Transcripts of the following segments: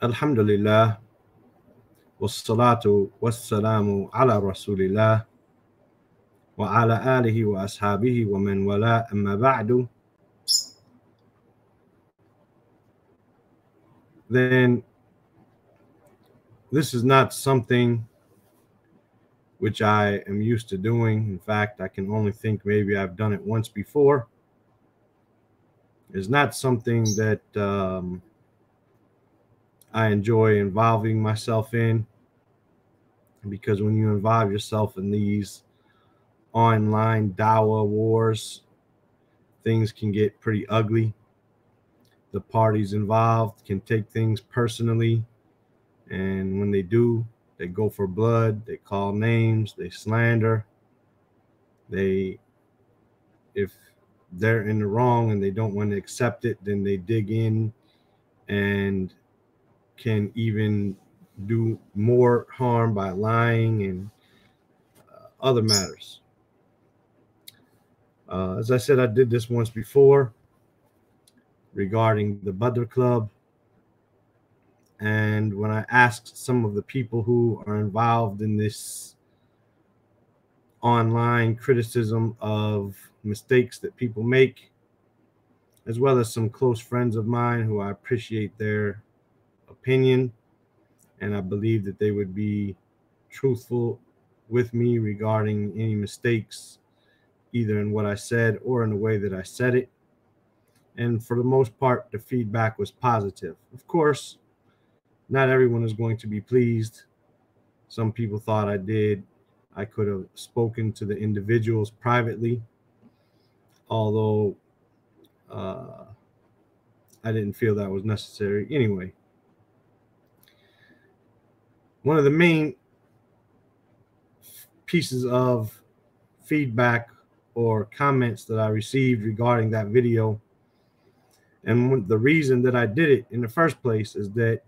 Alhamdulillah, wassalatu wassalamu ala rasulillah wa ala alihi wa ashabihi wa man wala amma ba'du. Then this is not something which I am used to doing. In fact, I can only think maybe I've done it once before. It's not something that I enjoy involving myself in, because when you involve yourself in these online Dawah wars, things can get pretty ugly. The parties involved can take things personally, and when they do, they go for blood, they call names, they slander. If they're in the wrong and they don't want to accept it, then they dig in and can even do more harm by lying and other matters. As I said, I did this once before regarding the Badr Club. And when I asked some of the people who are involved in this online criticism of mistakes that people make, as well as some close friends of mine who I appreciate their opinion, and I believe that they would be truthful with me regarding any mistakes, either in what I said or in the way that I said it. And for the most part, the feedback was positive. Of course, not everyone is going to be pleased. Some people thought I could have spoken to the individuals privately, although I didn't feel that was necessary. Anyway, one of the main pieces of feedback or comments that I received regarding that video, and the reason that I did it in the first place, is that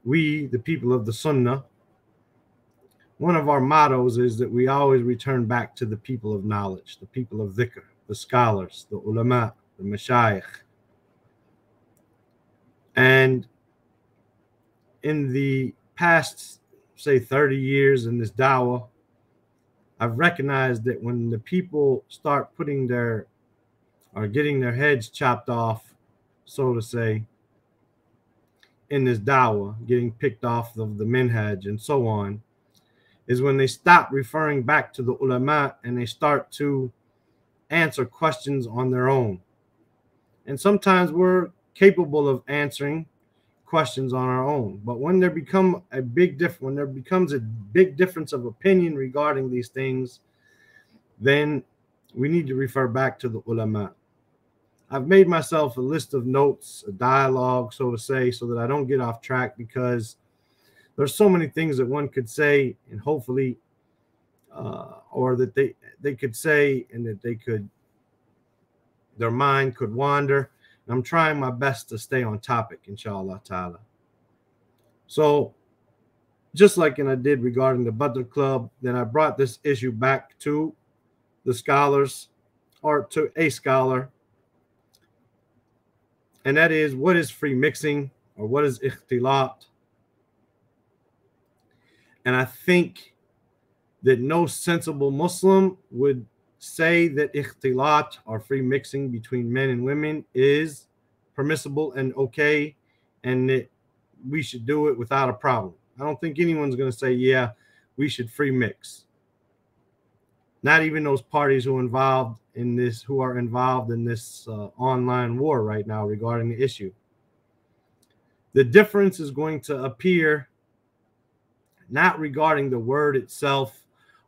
we, the people of the Sunnah, one of our mottos is that we always return back to the people of knowledge, the people of dhikr, the scholars, the ulama, the mashayikh. And in the past, say 30 years in this dawah, I've recognized that when the people start getting their heads chopped off, so to say, in this dawah, getting picked off of the minhaj and so on, is when they stop referring back to the ulama and they start to answer questions on their own. And sometimes we're capable of answering questions on our own, but when there becomes a big difference of opinion regarding these things, then we need to refer back to the ulama. I've made myself a list of notes, a dialogue, so to say, so that I don't get off track, because there's so many things that one could say, and hopefully, or that they could say, and that their mind could wander. And I'm trying my best to stay on topic, inshallah ta'ala. So, just like I did regarding the Badr Club, then I brought this issue back to the scholars, or to a scholar, and that is, what is free mixing, or what is ikhtilat? And I think that no sensible Muslim would say that ikhtilat, or free mixing between men and women, is permissible and okay, and that we should do it without a problem. I don't think anyone's going to say, yeah, we should free mix. Not even those parties who are involved in this online war right now regarding the issue. The difference is going to appear not regarding the word itself,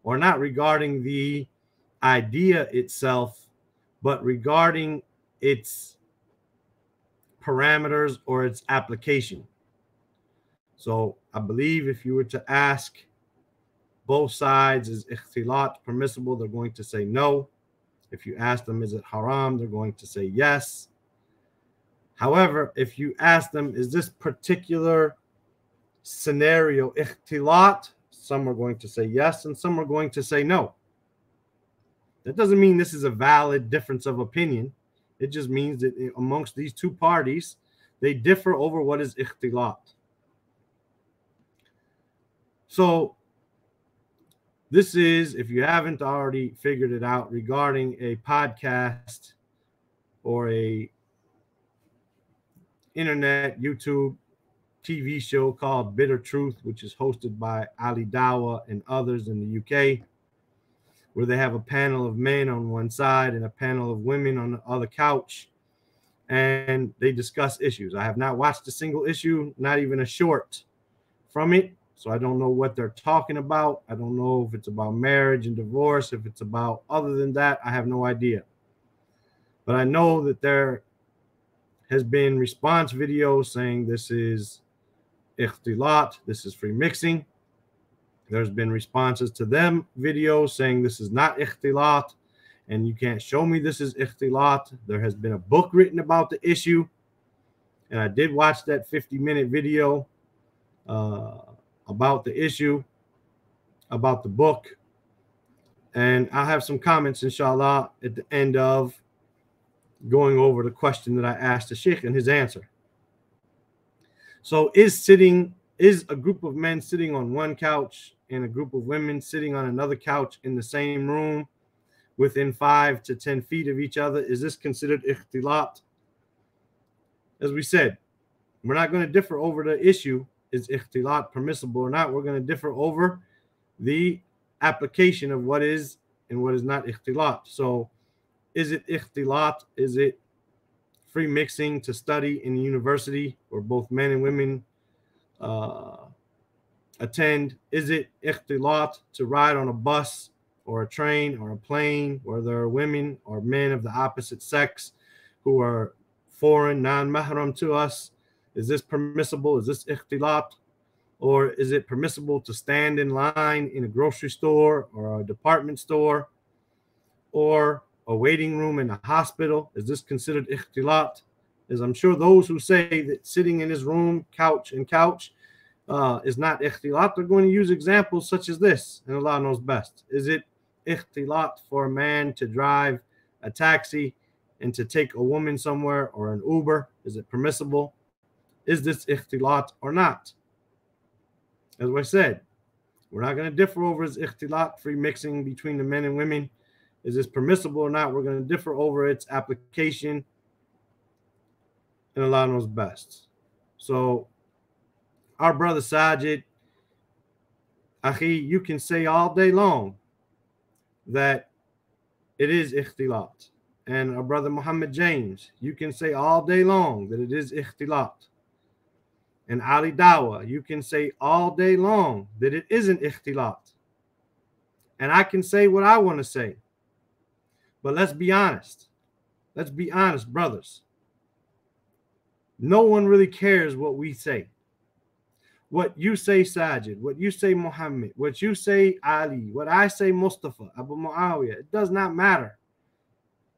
or not regarding the idea itself, but regarding its parameters or its application. So I believe if you were to ask both sides, is ikhtilat permissible, they're going to say no. If you ask them, is it haram, they're going to say yes. However, if you ask them, is this particular scenario ikhtilat, some are going to say yes and some are going to say no. That doesn't mean this is a valid difference of opinion. It just means that amongst these two parties, They differ over what is ikhtilat. So this is, if you haven't already figured it out, regarding a podcast or a internet YouTube TV show called Bitter Truth, which is hosted by Ali Dawah and others in the UK, where they have a panel of men on one side and a panel of women on the other couch, and they discuss issues. I have not watched a single issue, not even a short from it, so I don't know what they're talking about. I don't know if it's about marriage and divorce, if it's about other than that, I have no idea. But I know that there has been response videos saying this is ikhtilat, this is free mixing. There's been responses to them videos saying this is not ikhtilat and you can't show me this is ikhtilat. There has been a book written about the issue, and I did watch that 50-minute video about the issue, about the book, and I'll have some comments inshallah at the end of going over the question that I asked the sheikh and his answer. So is a group of men sitting on one couch and a group of women sitting on another couch in the same room within 5 to 10 feet of each other, is this considered ikhtilat? As we said, we're not going to differ over the issue, is ikhtilat permissible or not? We're going to differ over the application of what is and what is not ikhtilat. So is it ikhtilat? Is it free mixing to study in the university where both men and women attend? Is it ikhtilat to ride on a bus or a train or a plane where there are women or men of the opposite sex who are foreign, non-mahram to us? Is this permissible? Is this ikhtilat? Or is it permissible to stand in line in a grocery store or a department store or a waiting room in a hospital? Is this considered ikhtilat? As I'm sure those who say that sitting in his room, couch and couch, is not ikhtilat, they're going to use examples such as this, and Allah knows best. Is it ikhtilat for a man to drive a taxi and to take a woman somewhere or an Uber? Is it permissible? Is this ikhtilat or not? As I said, we're not going to differ over is ikhtilat, free mixing between the men and women. Is this permissible or not? We're going to differ over its application, and Allah knows best. So our brother Sajid, Akhi, you can say all day long that it is ikhtilat. And our brother Muhammad James, you can say all day long that it is ikhtilat. And Ali Dawah, you can say all day long that it isn't ikhtilat. And I can say what I want to say. But let's be honest. Let's be honest, brothers. No one really cares what we say. What you say, Sajid, what you say, Muhammad, what you say, Ali, what I say, Mustafa, Abu Muawiyah, it does not matter.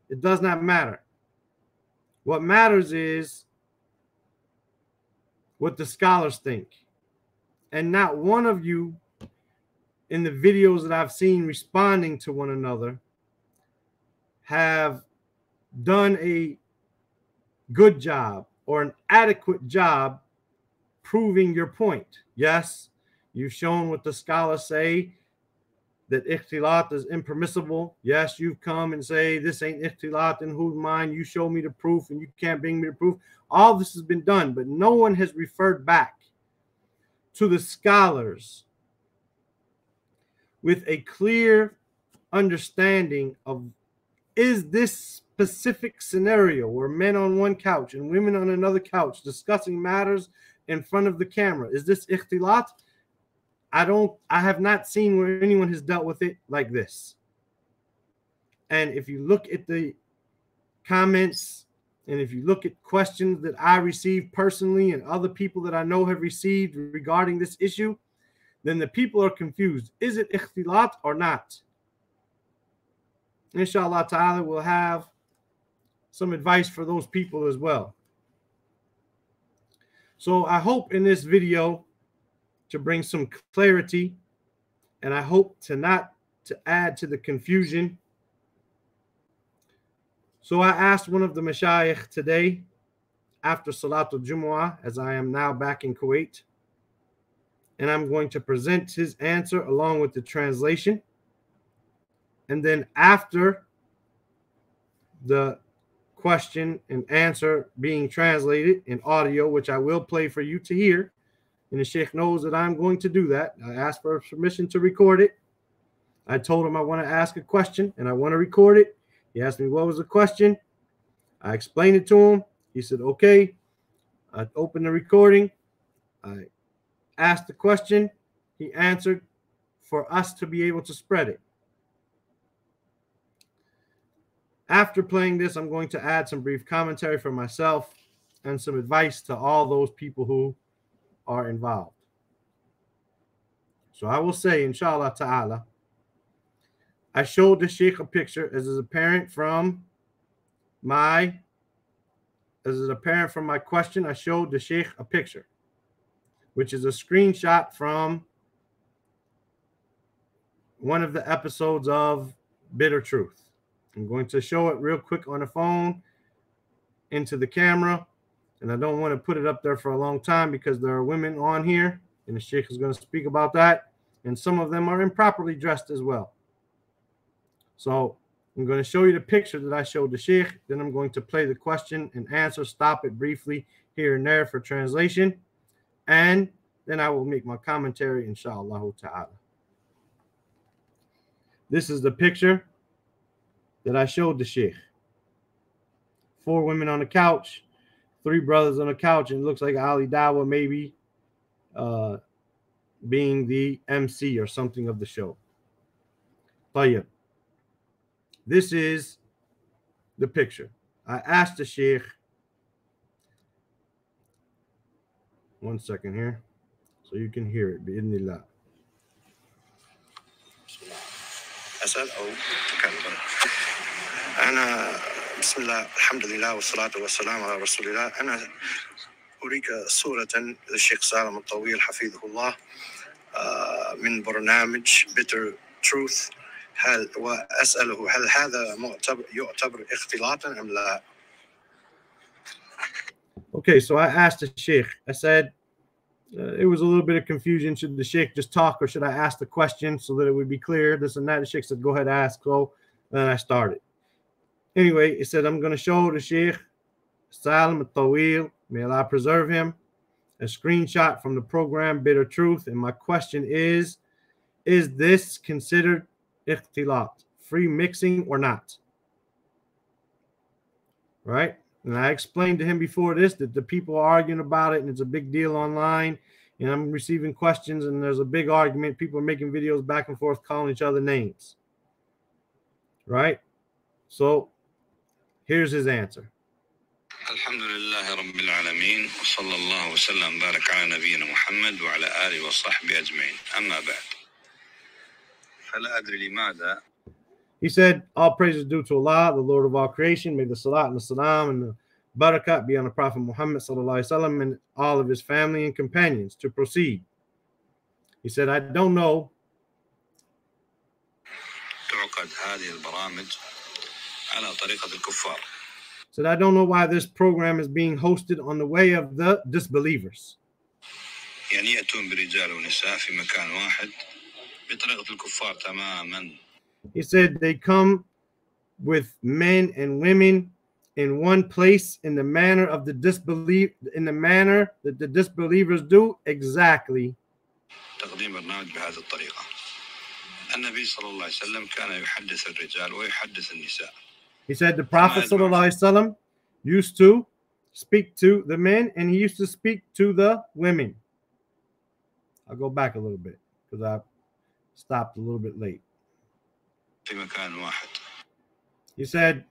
It does not matter. What matters is what the scholars think. And not one of you in the videos that I've seen responding to one another have done a good job or an adequate job proving your point. Yes, you've shown what the scholars say, that ikhtilat is impermissible. Yes, you've come and say this ain't ikhtilat, in whose mind you show me the proof and you can't bring me the proof. All this has been done, but no one has referred back to the scholars with a clear understanding of, is this specific scenario where men on one couch and women on another couch discussing matters in front of the camera, is this ikhtilat? I have not seen where anyone has dealt with it like this. And if you look at the comments and if you look at questions that I received personally and other people that I know have received regarding this issue, then the people are confused. Is it ikhtilat or not? Inshallah ta'ala, we'll have some advice for those people as well. So I hope in this video to bring some clarity, and I hope to not to add to the confusion. So I asked one of the mashayikh today, after Salatul Jumu'ah, as I am now back in Kuwait. And I'm going to present his answer along with the translation. And then after the question and answer being translated in audio, which I will play for you to hear, and the Sheikh knows that I'm going to do that. I asked for permission to record it. I told him I want to ask a question and I want to record it. He asked me what was the question. I explained it to him. He said, okay. I opened the recording. I asked the question. He answered for us to be able to spread it. After playing this, I'm going to add some brief commentary for myself and some advice to all those people who are involved. So I will say, inshallah ta'ala, I showed the Sheikh a picture as is apparent from my question. I showed the Sheikh a picture, which is a screenshot from one of the episodes of Bitter Truth. I'm going to show it real quick on the phone into the camera, and I don't want to put it up there for a long time because there are women on here, and the Sheikh is going to speak about that, and some of them are improperly dressed as well. So I'm going to show you the picture that I showed the Sheikh, then I'm going to play the question and answer, stop it briefly here and there for translation, and then I will make my commentary, inshallah ta'ala. This is the picture that I showed the Sheikh. 4 women on the couch, 3 brothers on the couch, and it looks like Ali Dawah maybe being the MC or something of the show. Tayyib. This is the picture. I asked the Sheikh, one second here, so you can hear it, bi'idhnillah. أسأل أو تكلم. أنا بسم الله الحمد لله والصلاة والسلام على رسول الله. أنا أريك صورة للشيخ سالم الطويل حفظه الله من برنامج Bitter Truth. وأسأله هل هذا يعتبر اختلاطا أم لا؟ Okay, so I asked the Sheikh. I said it was a little bit of confusion. Should the Sheikh just talk or should I ask the question so that it would be clear? This and that. The Sheikh said, go ahead, ask. So then I started. Anyway, he said, I'm going to show the Sheikh Salim al-Tawil, may Allah preserve him, a screenshot from the program Bitter Truth. And my question is this considered ikhtilat, free mixing or not? Right? And I explained to him before this that the people are arguing about it and it's a big deal online. And I'm receiving questions and there's a big argument. People are making videos back and forth calling each other names. Right? So here's his answer. الحمد لله رب العالمين وصلى الله وسلم بارك على نبينا محمد وعلى آله وصحبه أجمعين أما بعد فلا أدري لماذا. He said, all praise is due to Allah, the Lord of all creation. May the salat and the salam and the barakat be on the Prophet Muhammad sallallahu alaihi wasallam and all of his family and companions. To proceed, he said, I don't know. تعقد هذه البرامج على طريقة الكفار. Said, I don't know why this program is being hosted on the way of the disbelievers. يعني يأتون برجال ونساء في مكان واحد بطريقة الكفار تماما. He said they come with men and women in one place in the manner of the in the manner that the disbelievers do exactly. تقديم برنامج بهذه الطريقة. النبي صلى الله عليه وسلم كان يحدث الرجال ويحدث النساء. He said the Prophet sallallahu alaihi wasallam used to speak to the men and he used to speak to the women. I'll go back a little bit because I stopped a little bit late. في مكان واحد. He said,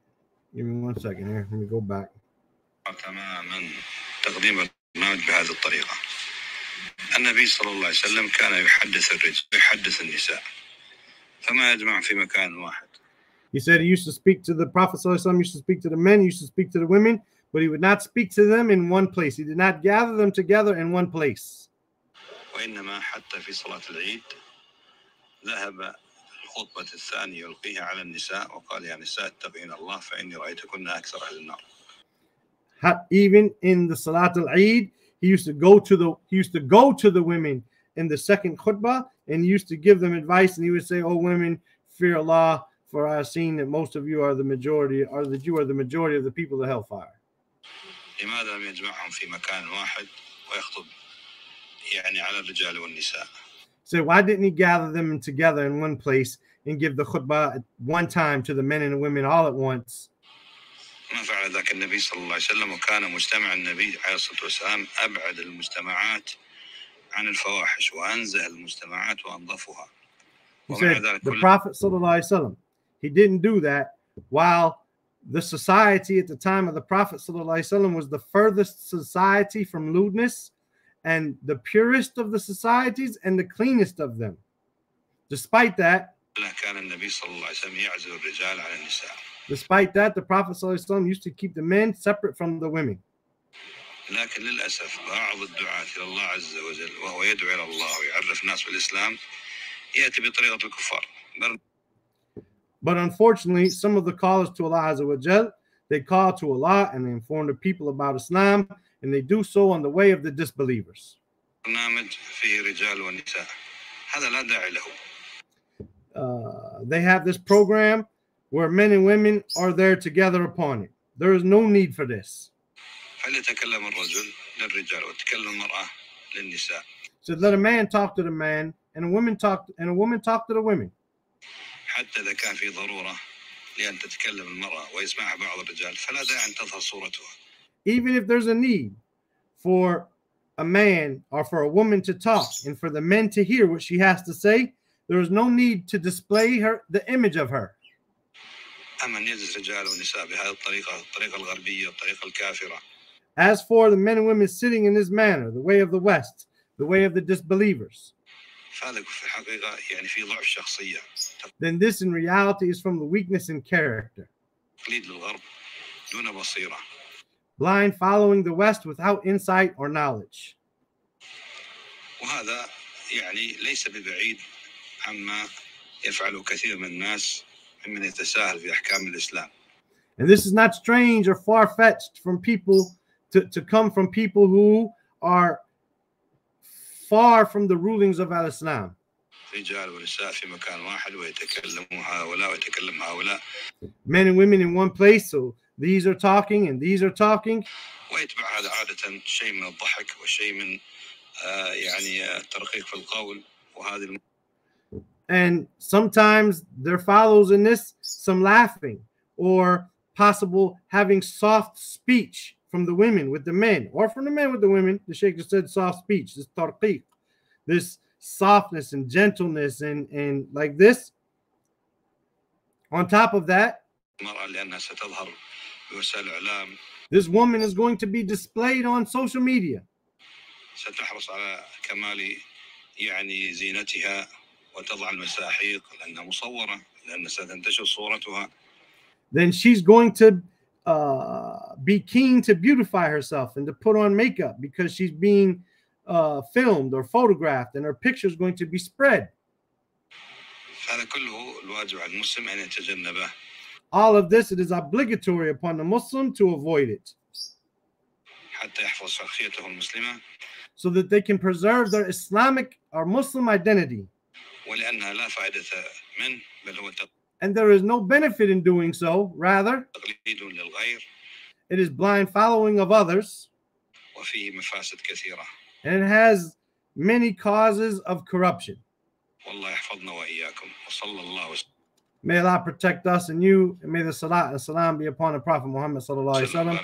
give me one second here. Let me go back. تماما تقديم برنامج بهذه الطريقة. النبي صلى الله عليه وسلم كان يحدث الرجال ويحدث النساء. فما يجمع في مكان واحد. He said he used to speak to the Prophet sallallahu alaihi wasallam, used to speak to the men, he used to speak to the women, but he would not speak to them in one place. He did not gather them together in one place. وإنما حتى في صلاة العيد ذهب الخطبة الثانية يلقيها على النساء وقال يا نساء اتقين الله فإني رأيتكن أكثر أهل النار. Even in the Salat al-Eid, he used to go to the women in the second khutbah, and he used to give them advice, and he would say, "Oh women, fear Allah, for I have seen that most of you are the majority, or that you are the majority of the people of hellfire." لماذا لم يجمعهم في مكان واحد ويخطب يعني على الرجال والنساء؟ So why didn't he gather them together in one place and give the khutbah at one time to the men and the women all at once? ما فعل ذاك النبي صلى الله عليه وسلم، وكان مجتمع النبي عليه الصلاة والسلام أبعد المجتمعات عن الفواحش وأنزه المجتمعات وأنظفها. He said the Prophet sallallahu alaihi wasallam, he didn't do that, while the society at the time of the Prophet sallallahu alaihi wasallam was the furthest society from lewdness and the purest of the societies and the cleanest of them. Despite that, the Prophet ﷺ used to keep the men separate from the women. لكن للأسف بعض الدعاة إلى الله عز وجل وهو يدعو إلى الله ويعرف الناس بالإسلام يأتي بطريقة الكفار. But unfortunately, some of the callers to Allah Azza wa Jal, they call to Allah and they inform the people about Islam, and they do so on the way of the disbelievers. They have this program where men and women are there together upon it. There is no need for this. So let a man talk to the man, and a woman talk to the women. حتى إذا كان في ضرورة لأن تتكلم المرأة ويسمعها بعض الرجال فلا داعي أن تظهر صورتها. Even if there's a need for a man or for a woman to talk and for the men to hear what she has to say, there is no need to display the image of her. أما أن يجلس رجال ونساء بهذه الطريقة الغربية الطريقة الكافرة. As for the men and women sitting in this manner, the way of the West, the way of the disbelievers, then this in reality is from the weakness in character. Blind following the West without insight or knowledge. وهذا يعني ليس ببعيد عما يفعله كثير من الناس ممن يتساهل في أحكام الإسلام. And this is not strange or far-fetched from people to come from people who are far from the rulings of Al-Islam. Men and women in one place, so these are talking and these are talking. And sometimes there follows in this some laughing or possible having soft speech from the women with the men, or from the men with the women. The Sheikh just said soft speech, this tarqiq, this softness and gentleness and like this. On top of that, this woman is going to be displayed on social media. Then she's going to be keen to beautify herself and to put on makeup because she's being filmed or photographed, and her picture is going to be spread. All of this, it is obligatory upon the Muslim to avoid it, so that they can preserve their Islamic or Muslim identity. And there is no benefit in doing so. Rather, it is blind following of others, and it has many causes of corruption. May Allah protect us and you, and may the salat and salam be upon the Prophet Muhammad sallallahu alaihi wasallam.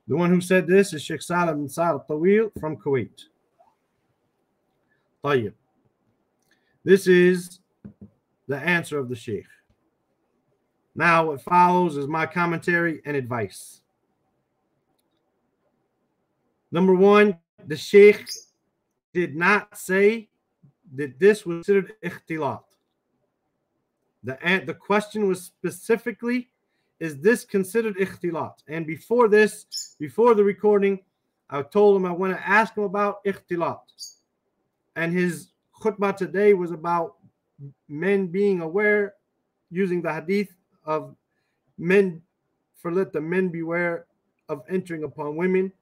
The one who said this is Sheikh Salim bin Sa'd al-Tawil from Kuwait. طيب. This is the answer of the Sheikh. Now what follows is my commentary and advice. Number one, the Sheikh did not say that this was considered ikhtilat. The question was specifically, is this considered ikhtilat? And before the recording, I told him I want to ask him about ikhtilat. And his khutbah today was about men being aware, using the hadith of men, for let the men beware of entering upon women,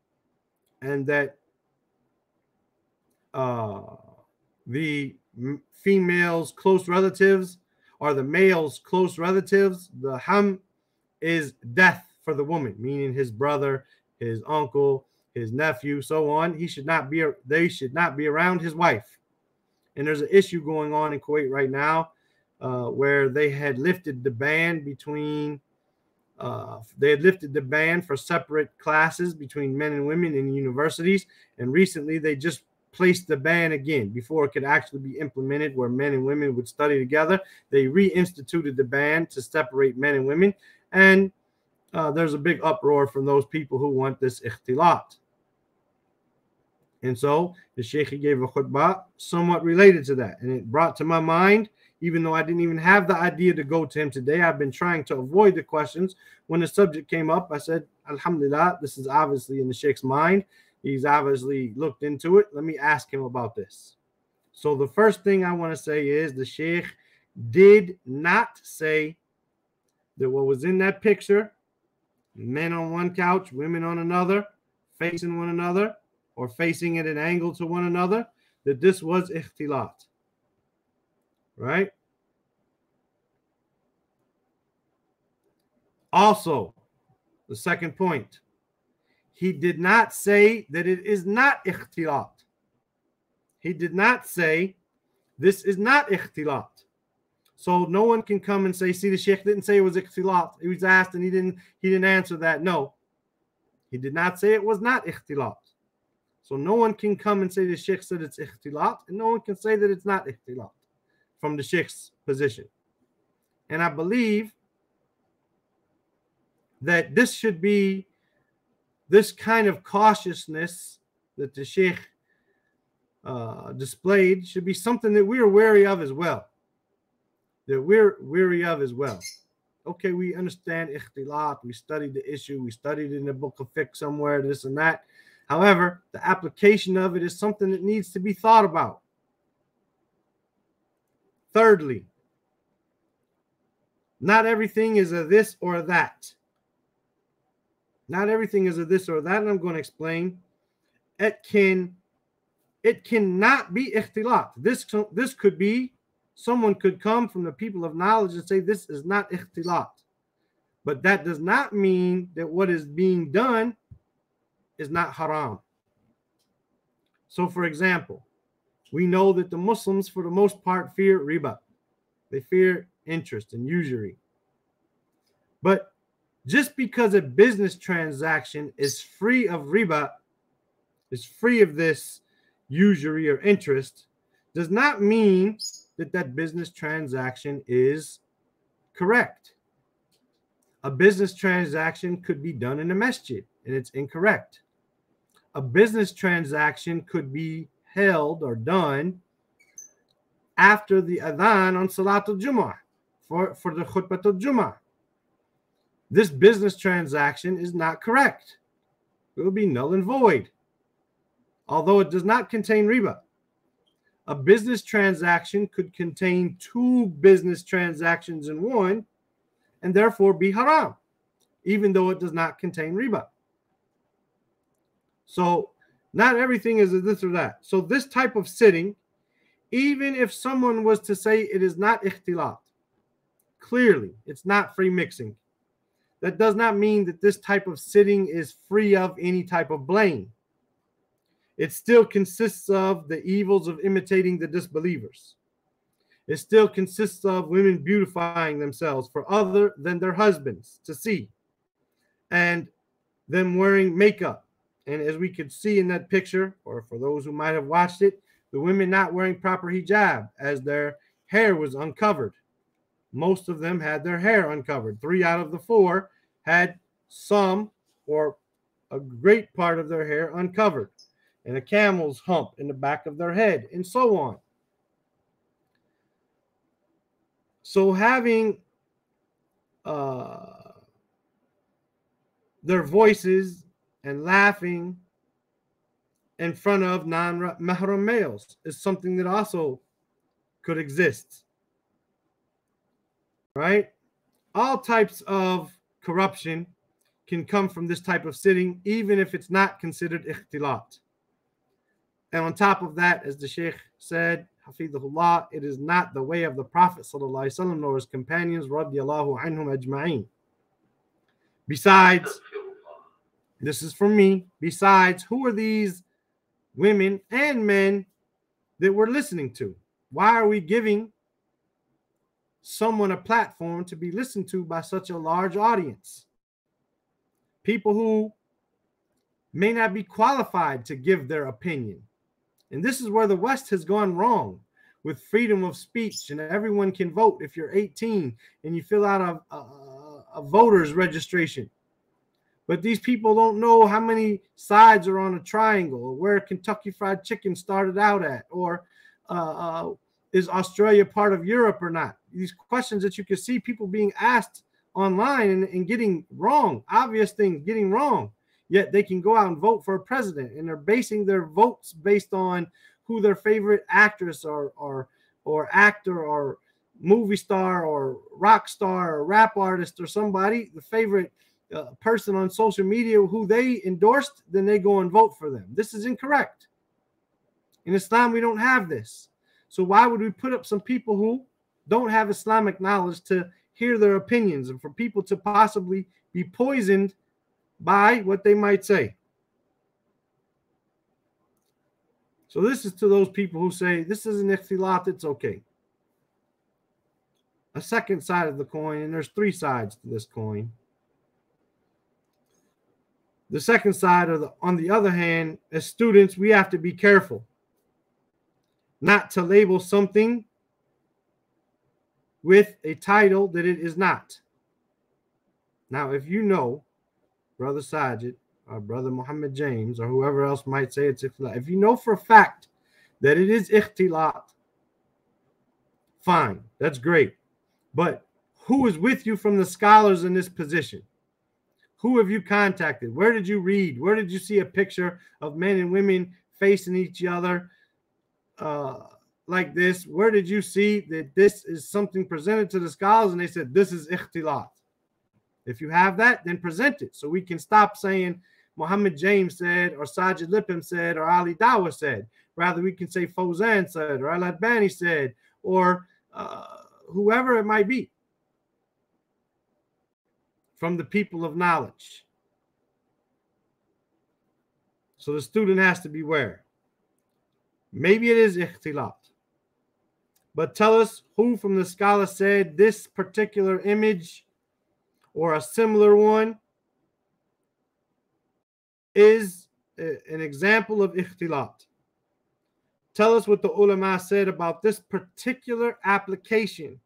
and that the female's close relatives are the male's close relatives. The ham is death for the woman, meaning his brother, his uncle, his nephew, so on. They should not be around his wife. And there's an issue going on in Kuwait right now where they had lifted the ban for separate classes between men and women in universities. And recently they just placed the ban again before it could actually be implemented where men and women would study together. They reinstituted the ban to separate men and women. And there's a big uproar from those people who want this ikhtilat. And so the Sheikh gave a khutbah somewhat related to that. And it brought to my mind, even though I didn't even have the idea to go to him today, I've been trying to avoid the questions. When the subject came up, I said, Alhamdulillah, this is obviously in the Sheikh's mind. He's obviously looked into it. Let me ask him about this. So the first thing I want to say is the Sheikh did not say that what was in that picture, men on one couch, women on another, facing one another, or facing at an angle to one another, that this was ikhtilat. Right? Also, the second point, he did not say that it is not ikhtilat. He did not say this is not ikhtilat. So no one can come and say, see, the Sheikh didn't say it was ikhtilat. He was asked and he didn't answer that. No, he did not say it was not ikhtilat. So no one can come and say the Sheikh said it's ikhtilat, and no one can say that it's not ikhtilat from the Sheikh's position. And I believe that this should be, this kind of cautiousness that the Sheikh displayed should be something that we are wary of as well. Okay, we understand ikhtilat, we studied the issue, we studied it in the book of fiqh somewhere, this and that. However, the application of it is something that needs to be thought about. Thirdly, not everything is a this or that. Not everything is a this or that, and I'm going to explain. It cannot be ikhtilat. This could be, someone could come from the people of knowledge and say this is not ikhtilat. But that does not mean that what is being done is not haram. So, for example, we know that the Muslims, for the most part, fear riba. They fear interest and usury. But just because a business transaction is free of riba, is free of this usury or interest, does not mean that that business transaction is correct. A business transaction could be done in a masjid and it's incorrect. A business transaction could be held or done after the adhan on Salatul Jumu'ah for the Khutbatul Jumu'ah. This business transaction is not correct. It will be null and void, although it does not contain riba. A business transaction could contain two business transactions in one and therefore be haram, even though it does not contain riba. So not everything is a this or that. So this type of sitting, even if someone was to say it is not ikhtilat, clearly it's not free mixing, that does not mean that this type of sitting is free of any type of blame. It still consists of the evils of imitating the disbelievers. It still consists of women beautifying themselves for other than their husbands to see, and them wearing makeup. And as we could see in that picture, or for those who might have watched it, the women not wearing proper hijab as their hair was uncovered. Most of them had their hair uncovered. 3 out of the 4 had some or a great part of their hair uncovered, and a camel's hump in the back of their head, and so on. So having their voices and laughing in front of non-mahram males is something that also could exist. right? All types of corruption can come from this type of sitting, even if it's not considered ikhtilat. And on top of that, as the Sheikh said, Hafidhullah, it is not the way of the Prophet ﷺ nor his companions, radiyallahu anhum ajma'in. Besides, this is from me, besides, who are these women and men that we're listening to? Why are we giving someone a platform to be listened to by such a large audience? People who may not be qualified to give their opinion. And this is where the West has gone wrong with freedom of speech, and everyone can vote if you're 18 and you fill out a voter's registration. But these people don't know how many sides are on a triangle, or where Kentucky Fried Chicken started out at, or is Australia part of Europe or not? These questions that you can see people being asked online and getting wrong, obvious things getting wrong. Yet they can go out and vote for a president, and they're basing their votes based on who their favorite actress or actor or movie star or rock star or rap artist or somebody, the favorite person on social media who they endorsed, then they go and vote for them. This is incorrect. In Islam, we don't have this. So why would we put up some people who don't have Islamic knowledge to hear their opinions, and for people to possibly be poisoned by what they might say? So this is to those people who say this is an ikhtilat, it's okay. A second side of the coin, and there's three sides to this coin. The second side, on the other hand, as students, we have to be careful not to label something with a title that it is not. Now, if you know, Brother Sajid or Brother Muhammad James or whoever else might say it's ikhtilat, if you know for a fact that it is ikhtilat, fine, that's great. But who is with you from the scholars in this position? Who have you contacted? Where did you read? Where did you see a picture of men and women facing each other like this? Where did you see that this is something presented to the scholars and they said this is ikhtilat? If you have that, then present it so we can stop saying Muhammad James said, or Sajid Lippim said, or Ali Dawah said. Rather, we can say Fawzan said, or Al-Albani said, or whoever it might be from the people of knowledge. So the student has to beware. Maybe it is ikhtilat, but tell us who from the scholar said this particular image or a similar one is an example of ikhtilat. Tell us what the ulama said about this particular application.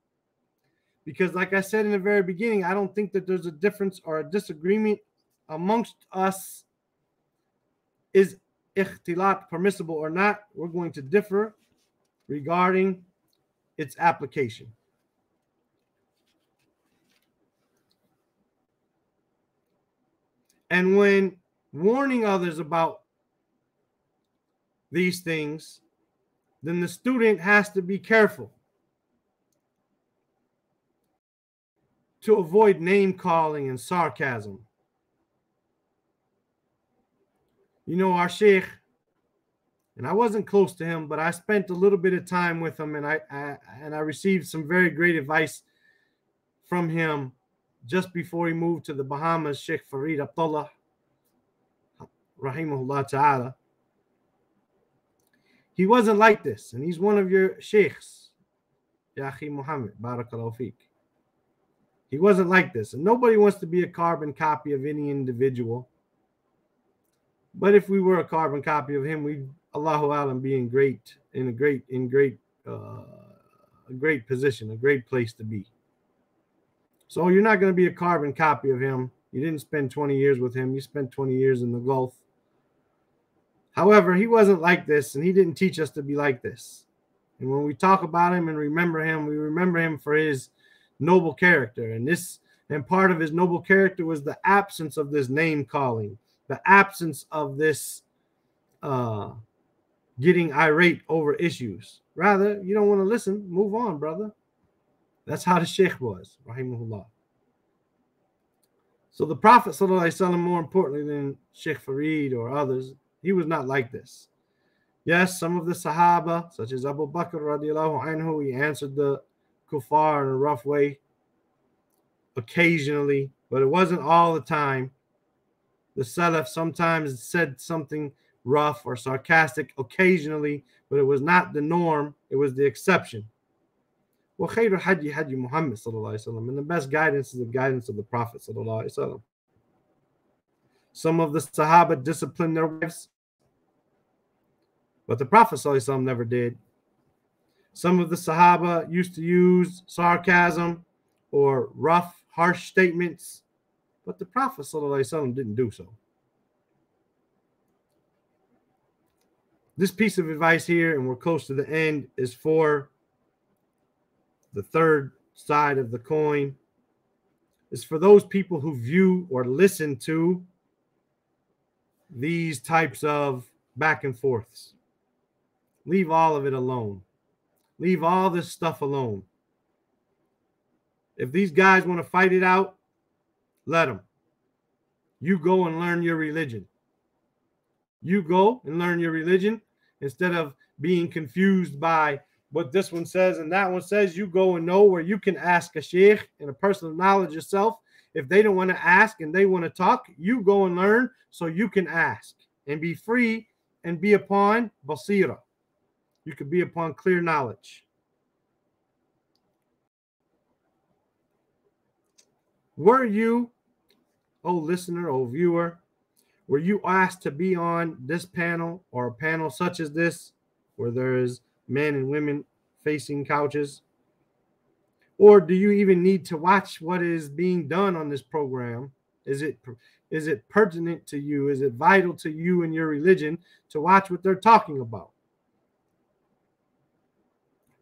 Because like I said in the very beginning, I don't think that there's a difference or a disagreement amongst us. Is ikhtilat permissible or not? We're going to differ regarding its application. And when warning others about these things, then the student has to be careful to avoid name calling and sarcasm. You know, our sheikh, and I wasn't close to him, but I spent a little bit of time with him, and I received some very great advice from him just before he moved to the Bahamas. Sheikh Farid Abdullah, rahimahullah ta'ala. He wasn't like this, and he's one of your sheikhs, Ya Akhi Muhammad, barakallahu feek. He wasn't like this, and nobody wants to be a carbon copy of any individual. But if we were a carbon copy of him, we'd, Allahu Alam, be in a great position, a great place to be. So you're not going to be a carbon copy of him. You didn't spend 20 years with him. You spent 20 years in the Gulf. However, he wasn't like this, and he didn't teach us to be like this. And when we talk about him and remember him, we remember him for his noble character. And part of his noble character was the absence of this name calling, the absence of this getting irate over issues. Rather, you don't want to listen, move on, brother. That's how the Sheikh was, rahimahullah. So the Prophet ﷺ, more importantly than Sheikh Farid or others, he was not like this. Yes, some of the Sahaba, such as Abu Bakr radiallahu anhu, he answered the kuffar in a rough way occasionally, but it wasn't all the time. The Salaf sometimes said something rough or sarcastic occasionally, but it was not the norm, it was the exception. وَخَيْرُ الْحَدْيِ حَدْيُ مُحَمَّدٍ صلى الله عليه وسلم. And the best guidance is the guidance of the Prophet صلى الله عليه وسلم. Some of the Sahaba disciplined their wives, but the Prophet صلى الله عليه وسلم never did. Some of the Sahaba used to use sarcasm or rough, harsh statements, but the Prophet ﷺ didn't do so. This piece of advice here, and we're close to the end, is for the third side of the coin. Is for those people who view or listen to these types of back and forths. Leave all of it alone. Leave all this stuff alone. If these guys want to fight it out, let them. You go and learn your religion. You go and learn your religion instead of being confused by what this one says and that one says. You go and know where you can ask a sheikh and a person of knowledge yourself. If they don't want to ask and they want to talk, you go and learn so you can ask and be free and be upon basira. You could be upon clear knowledge. Were you, oh listener, oh viewer, were you asked to be on this panel or a panel such as this, where there is men and women facing couches? Or do you even need to watch what is being done on this program? Is it pertinent to you? Is it vital to you and your religion to watch what they're talking about?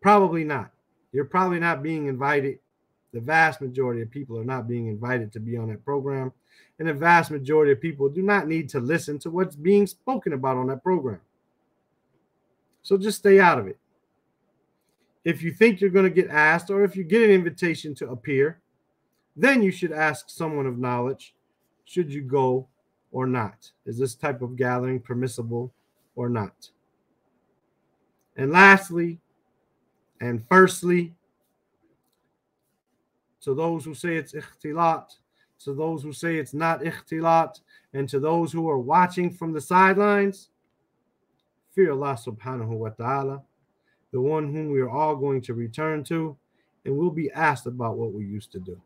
Probably not. You're probably not being invited. The vast majority of people are not being invited to be on that program. And the vast majority of people do not need to listen to what's being spoken about on that program. So just stay out of it. If you think you're going to get asked, or if you get an invitation to appear, then you should ask someone of knowledge, should you go or not? Is this type of gathering permissible or not? And lastly, and firstly, to those who say it's ikhtilat, to those who say it's not ikhtilat, and to those who are watching from the sidelines, fear Allah subhanahu wa ta'ala, the one whom we are all going to return to, and we'll be asked about what we used to do.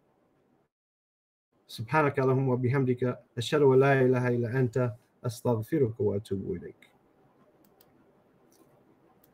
Subhanaka Allahumma bihamdika ashhadu an la ilaha illa anta astaghfiruka wa atubu ilayk.